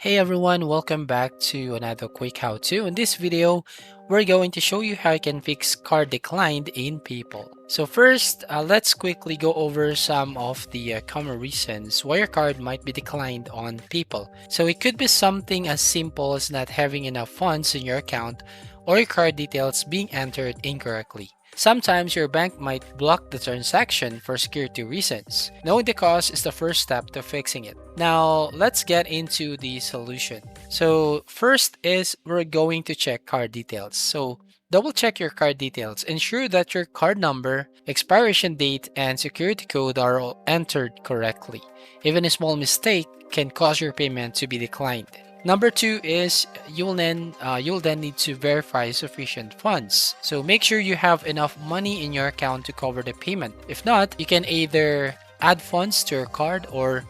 Hey everyone, welcome back to another quick how-to. In this video, we're going to show you how you can fix card declined in PayPal. So first, let's quickly go over some of the common reasons why your card might be declined on PayPal. So it could be something as simple as not having enough funds in your account or your card details being entered incorrectly. Sometimes your bank might block the transaction for security reasons. Knowing the cause is the first step to fixing it. Now, let's get into the solution. So, first is we're going to check card details. So, double check your card details. Ensure that your card number, expiration date, and security code are all entered correctly. Even a small mistake can cause your payment to be declined. Number two is you'll then need to verify sufficient funds. So make sure you have enough money in your account to cover the payment. If not, you can either add funds to your card or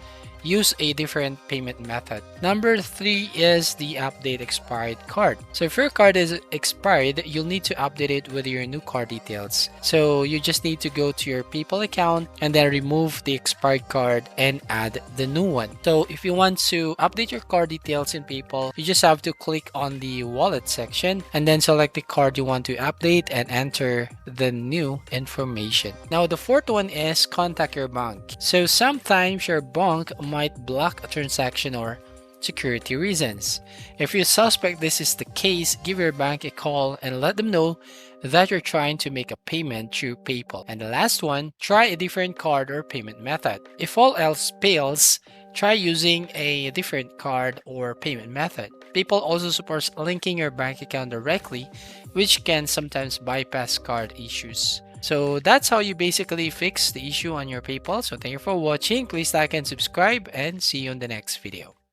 use a different payment method. Number three is the update expired card. So if your card is expired, you'll need to update it with your new card details. So you just need to go to your PayPal account and then remove the expired card and add the new one. So if you want to update your card details in PayPal, you just have to click on the wallet section and then select the card you want to update and enter the new information. Now the fourth one is contact your bank. So sometimes your bank might block a transaction or security reasons. If you suspect this is the case, give your bank a call and let them know that you're trying to make a payment through PayPal. And the last one, try a different card or payment method. If all else fails, try using a different card or payment method. PayPal also supports linking your bank account directly, which can sometimes bypass card issues. So that's how you basically fix the issue on your PayPal. So thank you for watching. Please like and subscribe and see you in the next video.